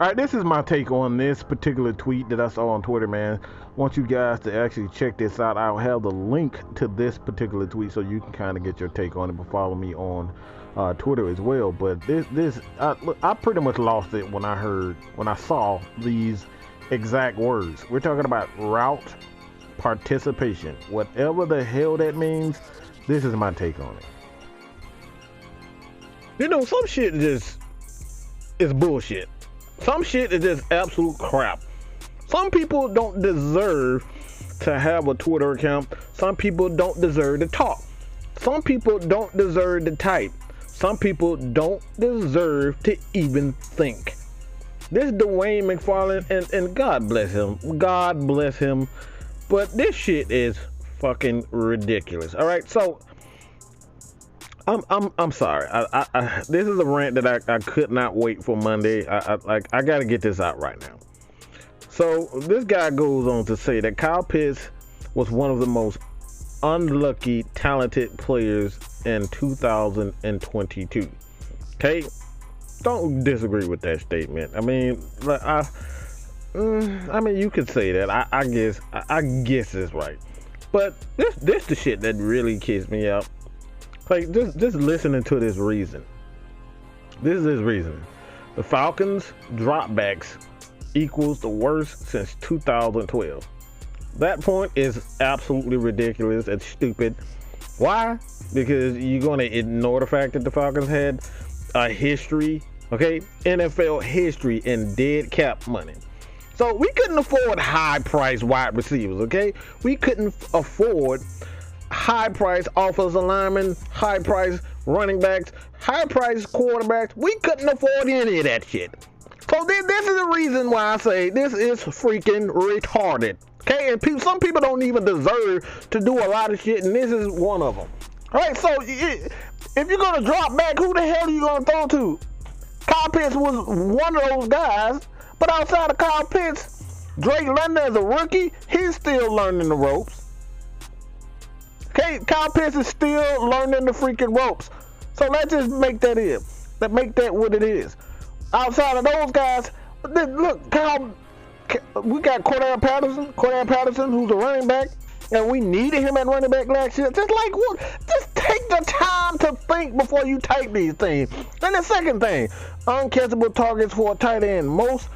All right, this is my take on this particular tweet that I saw on Twitter, man. I want you guys to actually check this out. I'll have the link to this particular tweet so you can kind of get your take on it, but follow me on Twitter as well. But I pretty much lost it when I saw these exact words. We're talking about route participation. Whatever the hell that means, this is my take on it. You know, some shit just is bullshit. Some shit is just absolute crap. Some people don't deserve to have a Twitter account. Some people don't deserve to talk. Some people don't deserve to type. Some people don't deserve to even think. This Dwayne McFarland, and God bless him. God bless him. But this shit is fucking ridiculous. All right, so I'm sorry. This is a rant that I could not wait for Monday. I got to get this out right now. So this guy goes on to say that Kyle Pitts was one of the most unlucky, talented players in 2022. Okay, don't disagree with that statement. I mean, you could say that. I guess it's right. But this the shit that really kicks me out. Like, just listening to this reason. This is his reason. The Falcons dropbacks equals the worst since 2012. That point is absolutely ridiculous and stupid. Why? Because you're going to ignore the fact that the Falcons had a history, okay? NFL history in dead cap money. So we couldn't afford high-priced wide receivers, okay? We couldn't afford high-priced offensive linemen, high-priced running backs, high-priced quarterbacks. We couldn't afford any of that shit. So this is the reason why I say this is freaking retarded. Okay, and some people don't even deserve to do a lot of shit, and this is one of them. All right, so if you're gonna drop back, who the hell are you gonna throw to? Kyle Pitts was one of those guys, but outside of Kyle Pitts, Drake London as a rookie, he's still learning the ropes. Okay, Kyle Pitts is still learning the freaking ropes. So let's just make that it. Let's make that what it is. Outside of those guys, look, Kyle, we got Cordell Patterson, who's a running back, and we needed him at running back last year. Just take the time to think before you type these things. And the second thing, uncatchable targets for a tight end, most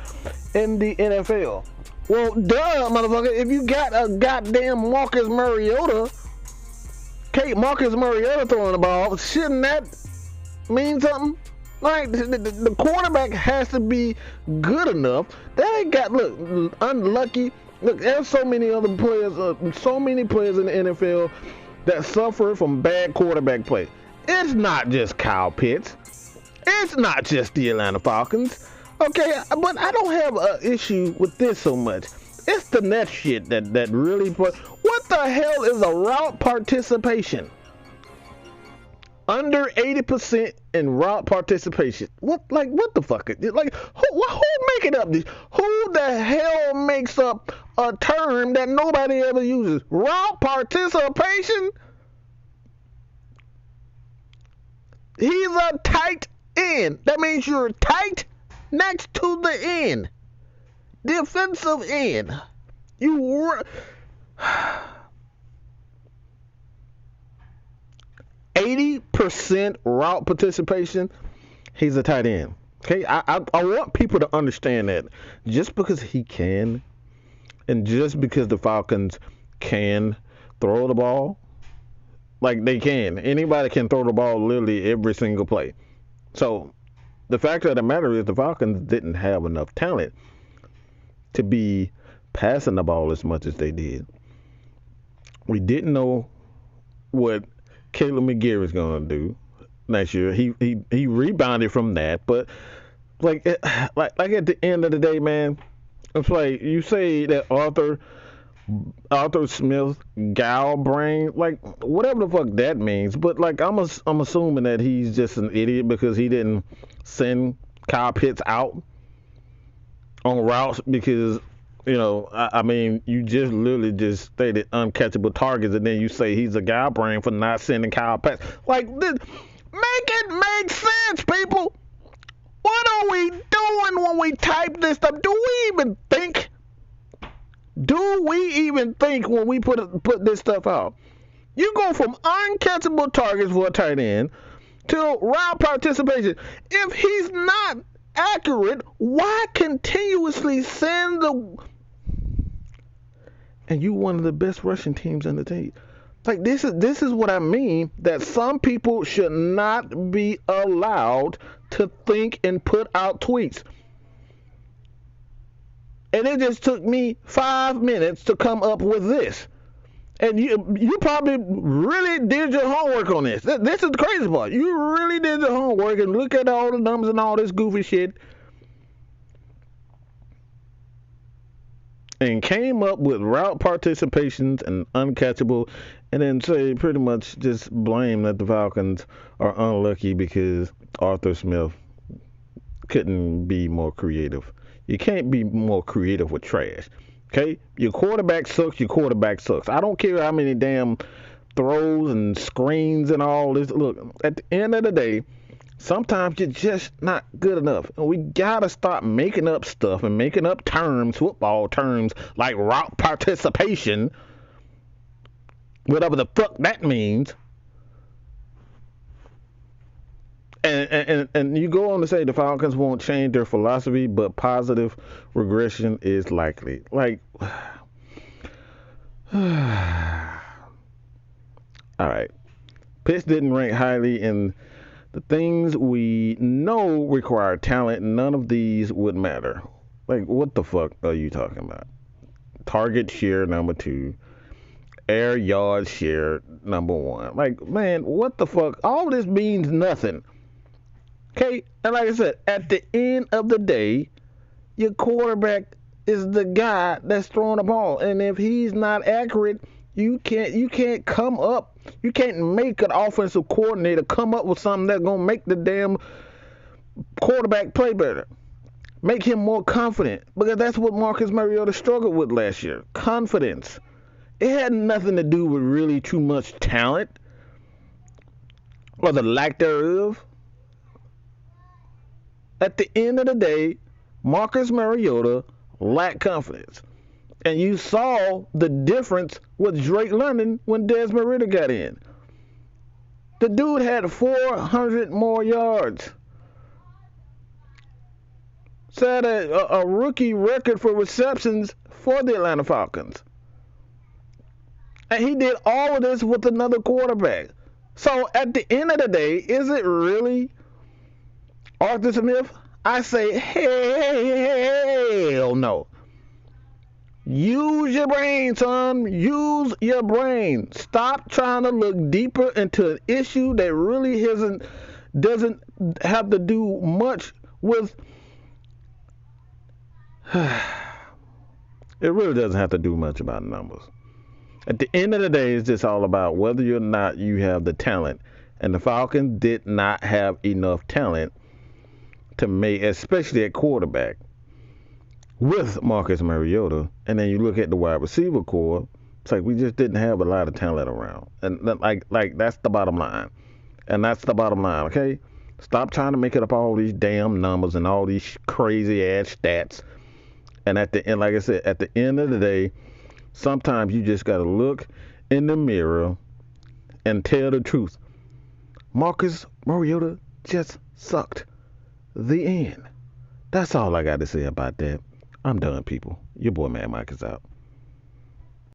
in the NFL. Well, duh, motherfucker, if you got a goddamn Marcus Mariota throwing the ball, shouldn't that mean something? Like, the quarterback has to be good enough. That ain't got, look, unlucky. Look, there's so many other players, so many players in the NFL that suffer from bad quarterback play. It's not just Kyle Pitts. It's not just the Atlanta Falcons. Okay, but I don't have an issue with this so much. It's the next shit that really... What the hell is a route participation? Under 80% in route participation. What the fuck? Like, who making up this? Who the hell makes up a term that nobody ever uses? Route participation? He's a tight end. That means you're tight next to the end. Defensive end. 80% route participation, he's a tight end. Okay, I want people to understand that just because he can, and just because the Falcons can throw the ball, like they can. Anybody can throw the ball literally every single play. So the fact of the matter is the Falcons didn't have enough talent to be passing the ball as much as they did. We didn't know what Caleb McGarry is going to do next year. He rebounded from that, but like at the end of the day, man, it's like you say that Arthur Smith gal brain, like whatever the fuck that means, but like I'm assuming that he's just an idiot because he didn't send Kyle Pitts out on routes because, you know, I mean, you just literally just stated uncatchable targets, and then you say he's a guy brain for not sending Kyle Pitts. Like, this, make it make sense, people. What are we doing when when we type this stuff, do we even think? Do we even think when we put this stuff out? You go from uncatchable targets for a tight end to route participation. If he's not accurate, why continuously send the... And you one of the best rushing teams in the league. Like, this is what I mean, that some people should not be allowed to think and put out tweets. And it just took me 5 minutes to come up with this. And you probably really did your homework on this. This is the crazy part. You really did your homework and look at all the numbers and all this goofy shit. And came up with route participations and uncatchable, and then say pretty much just blame that the Falcons are unlucky because Arthur Smith couldn't be more creative. You can't be more creative with trash. Okay? Your quarterback sucks, your quarterback sucks. I don't care how many damn throws and screens and all this. Look, at the end of the day, sometimes you're just not good enough. And we gotta stop making up stuff and making up terms, football terms, like route participation, whatever the fuck that means. And you go on to say the Falcons won't change their philosophy, but positive regression is likely. Like, all right. Pitts didn't rank highly in the things we know require talent. None of these would matter. Like, what the fuck are you talking about? Target share number 2. Air yard share number 1. Like, man, what the fuck? All this means nothing. Okay? And like I said, at the end of the day, your quarterback is the guy that's throwing the ball. And if he's not accurate, you can't come up. You can't make an offensive coordinator come up with something that's going to make the damn quarterback play better. Make him more confident. Because that's what Marcus Mariota struggled with last year. Confidence. It had nothing to do with really too much talent or the lack thereof. At the end of the day, Marcus Mariota lacked confidence. And you saw the difference with Drake London when Desmond Ridder got in. The dude had 400 more yards. Set a rookie record for receptions for the Atlanta Falcons. And he did all of this with another quarterback. So at the end of the day, is it really Arthur Smith? I say, hell no. Use your brain, son. Use your brain. Stop trying to look deeper into an issue that really doesn't have to do much with... It really doesn't have to do much about numbers. At the end of the day, it's just all about whether or not you have the talent. And the Falcons did not have enough talent to make, especially at quarterback, with Marcus Mariota. And then you look at the wide receiver core, it's like we just didn't have a lot of talent around. And like that's the bottom line. And that's the bottom line, okay? Stop trying to make it up all these damn numbers and all these crazy ass stats. And at the end, like I said, at the end of the day, sometimes you just got to look in the mirror and tell the truth. Marcus Mariota just sucked. The end. That's all I got to say about that. I'm done, people. Your boy, Mad Mike, is out.